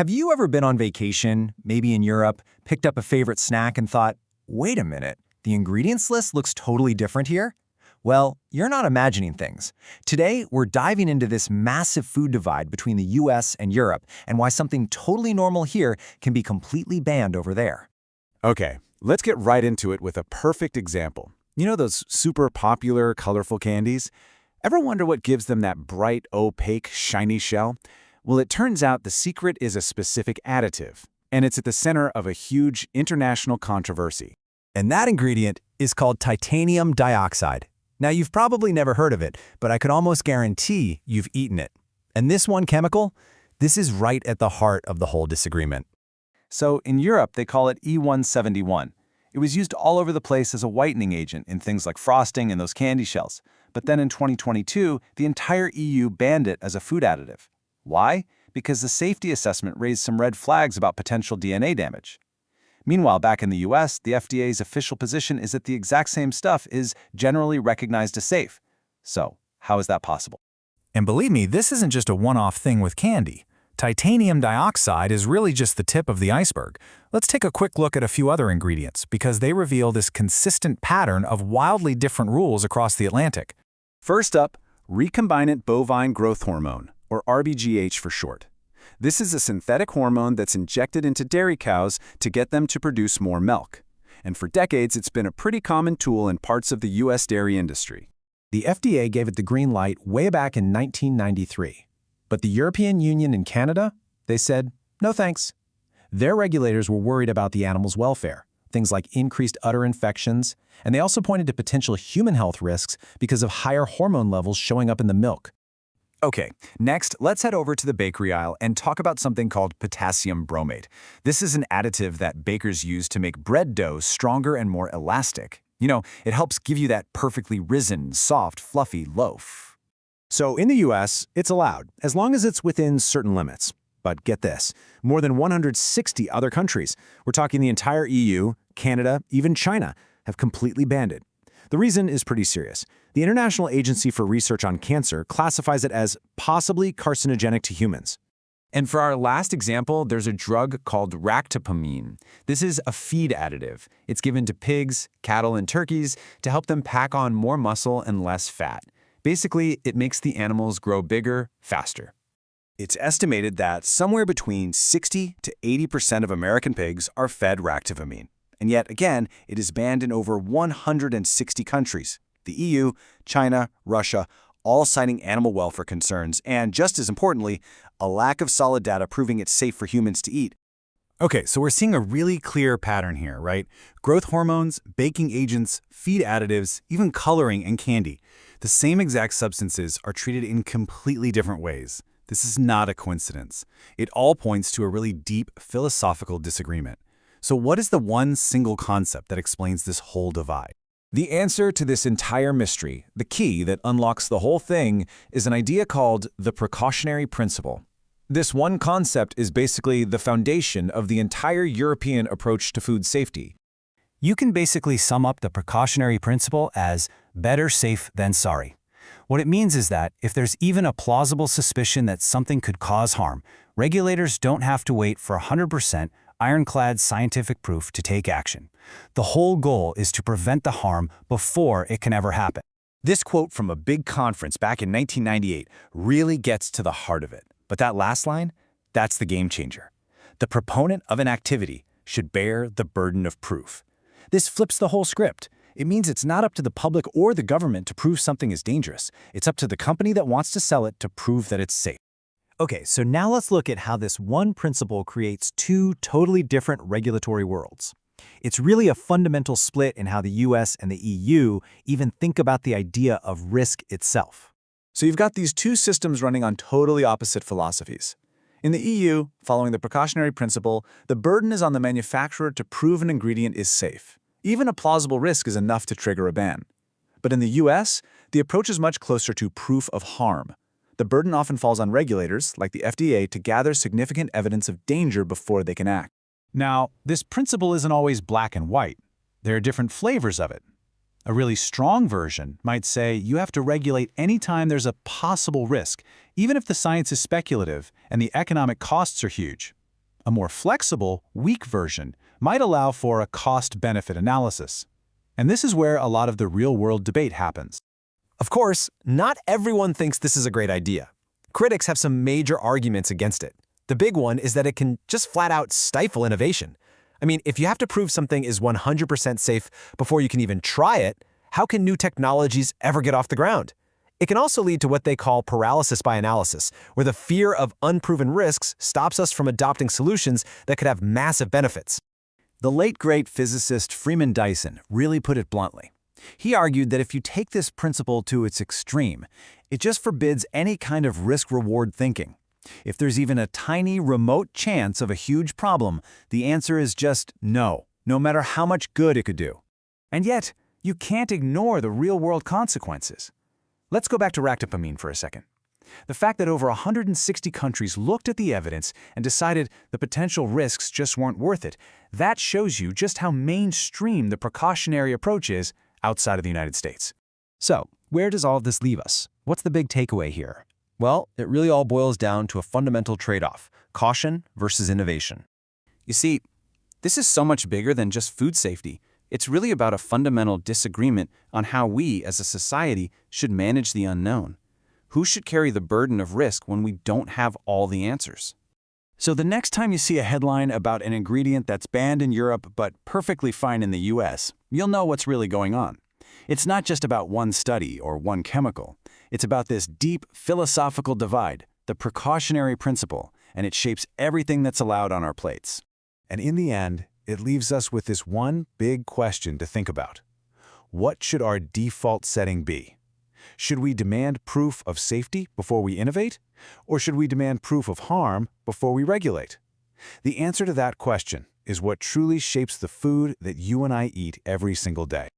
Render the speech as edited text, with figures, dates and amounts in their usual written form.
Have you ever been on vacation, maybe in Europe, picked up a favorite snack and thought, wait a minute, the ingredients list looks totally different here? Well, you're not imagining things. Today, we're diving into this massive food divide between the US and Europe and why something totally normal here can be completely banned over there. Okay, let's get right into it with a perfect example. You know those super popular, colorful candies? Ever wonder what gives them that bright, opaque, shiny shell? Well, it turns out the secret is a specific additive, and it's at the center of a huge international controversy. And that ingredient is called titanium dioxide. Now, you've probably never heard of it, but I could almost guarantee you've eaten it. And this one chemical, this is right at the heart of the whole disagreement. So in Europe, they call it E171. It was used all over the place as a whitening agent in things like frosting and those candy shells. But then in 2022, the entire EU banned it as a food additive. Why? Because the safety assessment raised some red flags about potential DNA damage. Meanwhile, back in the US, the FDA's official position is that the exact same stuff is generally recognized as safe. So, how is that possible? And believe me, this isn't just a one-off thing with candy. Titanium dioxide is really just the tip of the iceberg. Let's take a quick look at a few other ingredients because they reveal this consistent pattern of wildly different rules across the Atlantic. First up, recombinant bovine growth hormone, or RBGH for short. This is a synthetic hormone that's injected into dairy cows to get them to produce more milk. And for decades, it's been a pretty common tool in parts of the U.S. dairy industry. The FDA gave it the green light way back in 1993. But the European Union and Canada, they said, no thanks. Their regulators were worried about the animal's welfare, things like increased udder infections, and they also pointed to potential human health risks because of higher hormone levels showing up in the milk. Okay, next, let's head over to the bakery aisle and talk about something called potassium bromate. This is an additive that bakers use to make bread dough stronger and more elastic. You know, it helps give you that perfectly risen, soft, fluffy loaf. So in the US, it's allowed, as long as it's within certain limits. But get this, more than 160 other countries, we're talking the entire EU, Canada, even China, have completely banned it. The reason is pretty serious. The International Agency for Research on Cancer classifies it as possibly carcinogenic to humans. And for our last example, there's a drug called ractopamine. This is a feed additive. It's given to pigs, cattle, and turkeys to help them pack on more muscle and less fat. Basically, it makes the animals grow bigger, faster. It's estimated that somewhere between 60 to 80% of American pigs are fed ractopamine. And yet, again, it is banned in over 160 countries. The EU, China, Russia, all citing animal welfare concerns and, just as importantly, a lack of solid data proving it's safe for humans to eat. Okay, so we're seeing a really clear pattern here, right? Growth hormones, baking agents, feed additives, even coloring and candy. The same exact substances are treated in completely different ways. This is not a coincidence. It all points to a really deep philosophical disagreement. So what is the one single concept that explains this whole divide? The answer to this entire mystery, the key that unlocks the whole thing, is an idea called the precautionary principle. This one concept is basically the foundation of the entire European approach to food safety. You can basically sum up the precautionary principle as better safe than sorry. What it means is that if there's even a plausible suspicion that something could cause harm, regulators don't have to wait for 100% ironclad scientific proof to take action. The whole goal is to prevent the harm before it can ever happen. This quote from a big conference back in 1998 really gets to the heart of it. But that last line, that's the game changer. The proponent of an activity should bear the burden of proof. This flips the whole script. It means it's not up to the public or the government to prove something is dangerous. It's up to the company that wants to sell it to prove that it's safe. Okay, so now let's look at how this one principle creates two totally different regulatory worlds. It's really a fundamental split in how the US and the EU even think about the idea of risk itself. So you've got these two systems running on totally opposite philosophies. In the EU, following the precautionary principle, the burden is on the manufacturer to prove an ingredient is safe. Even a plausible risk is enough to trigger a ban. But in the US, the approach is much closer to proof of harm. The burden often falls on regulators, like the FDA, to gather significant evidence of danger before they can act. Now, this principle isn't always black and white. There are different flavors of it. A really strong version might say you have to regulate anytime there's a possible risk, even if the science is speculative and the economic costs are huge. A more flexible, weak version might allow for a cost-benefit analysis. And this is where a lot of the real-world debate happens. Of course, not everyone thinks this is a great idea. Critics have some major arguments against it. The big one is that it can just flat out stifle innovation. I mean, if you have to prove something is 100% safe before you can even try it, how can new technologies ever get off the ground? It can also lead to what they call paralysis by analysis, where the fear of unproven risks stops us from adopting solutions that could have massive benefits. The late great physicist Freeman Dyson really put it bluntly. He argued that if you take this principle to its extreme, it just forbids any kind of risk-reward thinking. If there's even a tiny, remote chance of a huge problem, the answer is just no, no matter how much good it could do. And yet, you can't ignore the real-world consequences. Let's go back to ractopamine for a second. The fact that over 160 countries looked at the evidence and decided the potential risks just weren't worth it, that shows you just how mainstream the precautionary approach is outside of the United States. So, where does all of this leave us? What's the big takeaway here? Well, it really all boils down to a fundamental trade-off: caution versus innovation. You see, this is so much bigger than just food safety. It's really about a fundamental disagreement on how we, as a society, should manage the unknown. Who should carry the burden of risk when we don't have all the answers? So the next time you see a headline about an ingredient that's banned in Europe but perfectly fine in the US, you'll know what's really going on. It's not just about one study or one chemical. It's about this deep philosophical divide, the precautionary principle, and it shapes everything that's allowed on our plates. And in the end, it leaves us with this one big question to think about. What should our default setting be? Should we demand proof of safety before we innovate? Or should we demand proof of harm before we regulate? The answer to that question is what truly shapes the food that you and I eat every single day.